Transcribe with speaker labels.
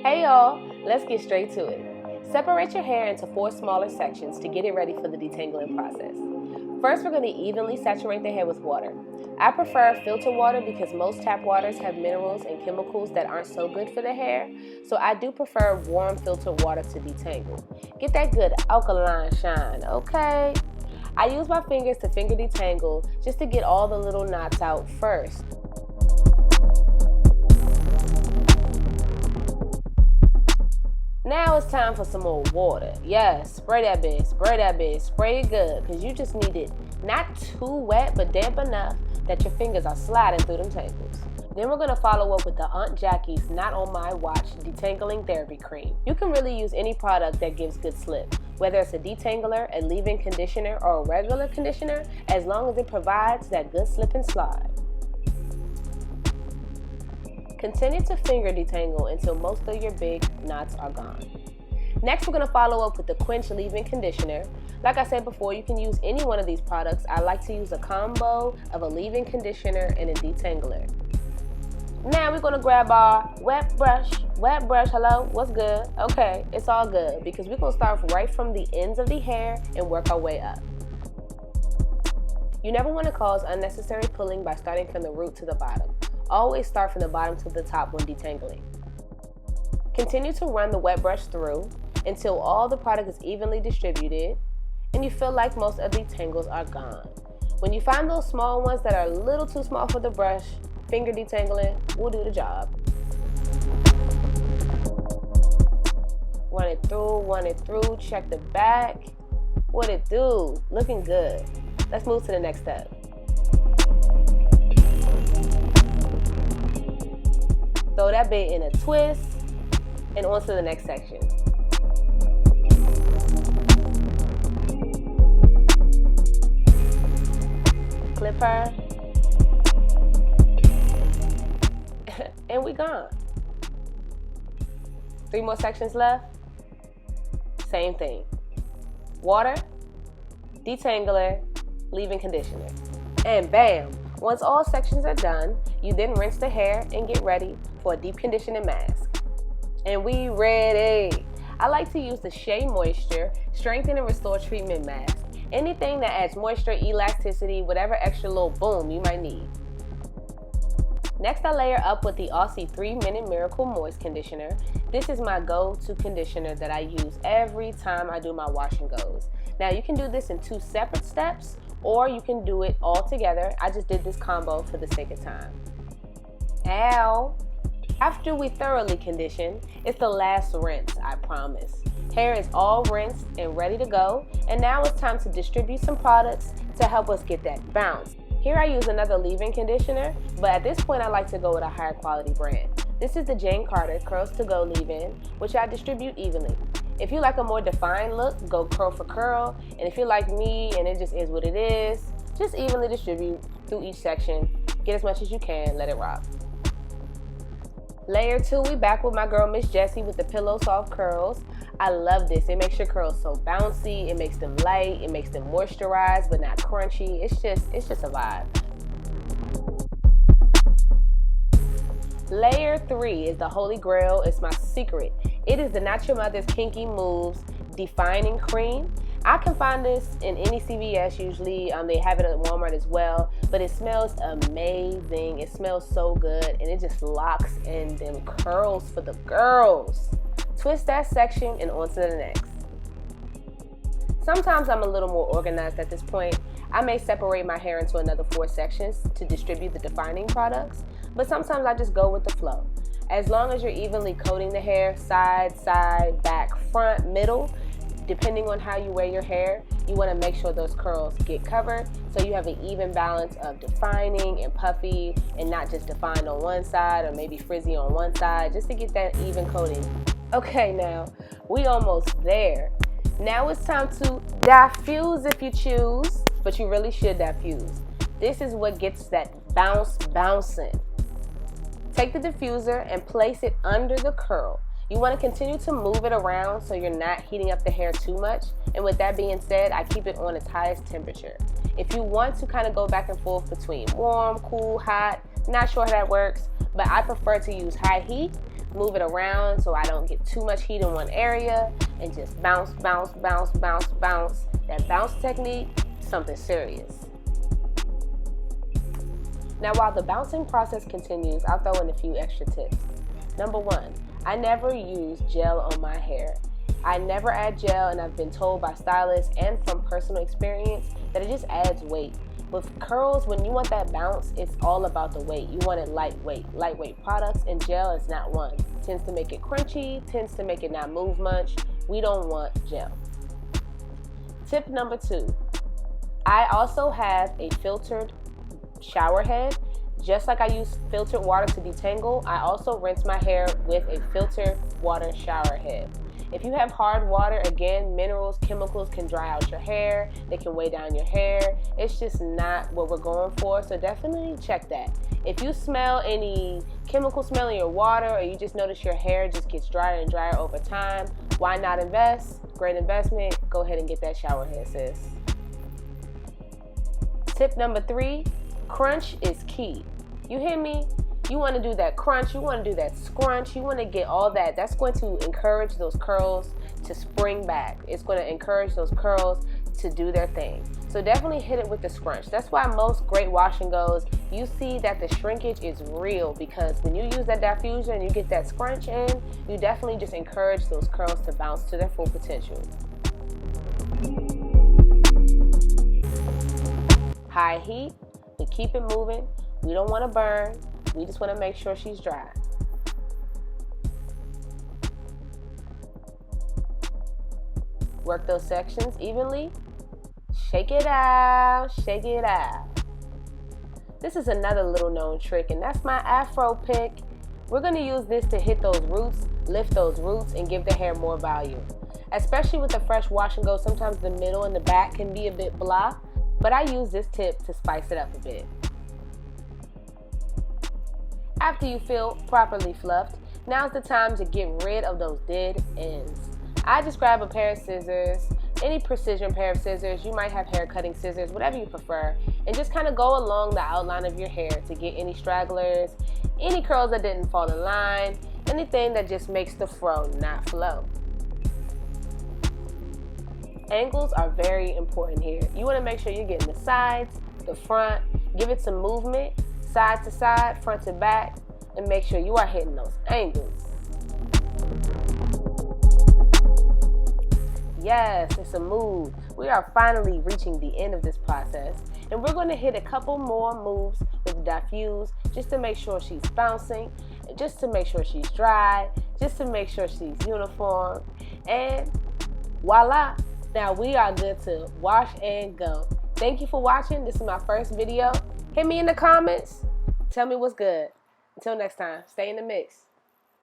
Speaker 1: Hey y'all, let's get straight to it. Separate your hair into 4 smaller sections to get it ready for the detangling process. First, we're going to evenly saturate the hair with water. I prefer filter water because most tap waters have minerals and chemicals that aren't so good for the hair, so I do prefer warm filtered water to detangle. Get that good alkaline shine, okay? I use my fingers to finger detangle just to get all the little knots out first. Now it's time for some more water. Yes, spray that bitch, spray it good, because you just need it not too wet, but damp enough that your fingers are sliding through them tangles. Then we're gonna follow up with the Aunt Jackie's Not On My Watch Detangling Therapy Cream. You can really use any product that gives good slip, whether it's a detangler, a leave-in conditioner, or a regular conditioner, as long as it provides that good slip and slide. Continue to finger detangle until most of your big knots are gone. Next, we're going to follow up with the QUENCH leave-in conditioner. Like I said before, you can use any one of these products. I like to use a combo of a leave-in conditioner and a detangler. Now we're going to grab our wet brush. Hello, what's good? Okay, it's all good because we're going to start right from the ends of the hair and work our way up. You never want to cause unnecessary pulling by starting from the root to the bottom. Always start from the bottom to the top when detangling. Continue to run the wet brush through until all the product is evenly distributed and you feel like most of the tangles are gone. When you find those small ones that are a little too small for the brush, finger detangling will do the job. Run it through, check the back. What it do? Looking good. Let's move to the next step. Throw that bit in a twist and on to the next section. Clip her. And we gone. 3 more sections left. Same thing. Water, detangler, leave-in conditioner. And bam! Once all sections are done, you then rinse the hair and get ready for a deep conditioning mask. And we ready! I like to use the SHEA Moisture Strengthen and Restore Treatment Mask. Anything that adds moisture, elasticity, whatever extra little boom you might need. Next, I layer up with the Aussie 3-Minute Miracle Moist Conditioner. This is my go-to conditioner that I use every time I do my wash and goes. Now, you can do this in 2 separate steps, or you can do it all together. I just did this combo for the sake of time. Ow! After we thoroughly condition, it's the last rinse, I promise. Hair is all rinsed and ready to go, and now it's time to distribute some products to help us get that bounce. Here I use another leave-in conditioner, but at this point I like to go with a higher quality brand. This is the Jane Carter Curls To Go leave-in, which I distribute evenly. If you like a more defined look, go curl for curl, and if you're like me and it just is what it is, just evenly distribute through each section. Get as much as you can, let it rock. Layer 2, we back with my girl Miss Jessie with the Pillow Soft Curls. I love this. It makes your curls so bouncy, it makes them light, it makes them moisturized but not crunchy. It's just a vibe. Layer 3 is the holy grail. It's my secret. It is the Not Your Mother's Kinky Moves Defining Cream. I can find this in any CVS usually. They have it at Walmart as well, but it smells amazing. It smells so good, and it just locks in them curls for the girls. Twist that section and on to the next. Sometimes I'm a little more organized at this point. I may separate my hair into another 4 sections to distribute the defining products, but sometimes I just go with the flow. As long as you're evenly coating the hair, side, back, front, middle, depending on how you wear your hair, you want to make sure those curls get covered so you have an even balance of defining and puffy and not just defined on one side or maybe frizzy on one side, just to get that even coating. Okay, now we almost there. Now it's time to diffuse if you choose, but you really should diffuse. This is what gets that bounce bouncing. Take the diffuser and place it under the curl. You want to continue to move it around so you're not heating up the hair too much. And with that being said, I keep it on its highest temperature. If you want to kind of go back and forth between warm, cool, hot, not sure how that works, but I prefer to use high heat move it around so I don't get too much heat in one area, and just bounce, bounce, bounce, bounce, bounce. That bounce technique, something serious. Now while the bouncing process continues, I'll throw in a few extra tips. Number 1, I never use gel on my hair. I never add gel, and I've been told by stylists and from personal experience that it just adds weight. With curls, when you want that bounce, it's all about the weight. You want it lightweight. Lightweight products, and gel is not one. Tends to make it crunchy, tends to make it not move much. We don't want gel. Tip number 2, I also have a filtered shower head. Just like I use filtered water to detangle, I also rinse my hair with a filtered water shower head. If you have hard water, again, minerals, chemicals can dry out your hair. They can weigh down your hair. It's just not what we're going for, so definitely check that. If you smell any chemical smell in your water, or you just notice your hair just gets drier and drier over time, why not invest? Great investment. Go ahead and get that shower head, sis. Tip number 3, crunch is key. You hear me? You want to do that crunch, you want to do that scrunch, you want to get all that. That's going to encourage those curls to spring back. It's going to encourage those curls to do their thing. So definitely hit it with the scrunch. That's why most great wash and goes, you see that the shrinkage is real, because when you use that diffuser and you get that scrunch in, you definitely just encourage those curls to bounce to their full potential. High heat, we keep it moving. We don't want to burn. We just want to make sure she's dry. Work those sections evenly. Shake it out, shake it out. This is another little known trick, and that's my afro pick. We're going to use this to hit those roots, lift those roots, and give the hair more volume. Especially with a fresh wash and go, sometimes the middle and the back can be a bit blah, but I use this tip to spice it up a bit. After you feel properly fluffed, now's the time to get rid of those dead ends. I just grab a pair of scissors, any precision pair of scissors. You might have hair cutting scissors, whatever you prefer, and just kind of go along the outline of your hair to get any stragglers, any curls that didn't fall in line, anything that just makes the fro not flow. Angles are very important here. You want to make sure you're getting the sides, the front, give it some movement, side to side, front to back, and make sure you are hitting those angles. Yes, it's a move. We are finally reaching the end of this process, and we're going to hit a couple more moves with diffuse just to make sure she's bouncing, just to make sure she's dry, just to make sure she's uniform, and voila, now we are good to wash and go. Thank you for watching. This is my first video. Hit me in the comments. Tell me what's good. Until next time, stay in the mix.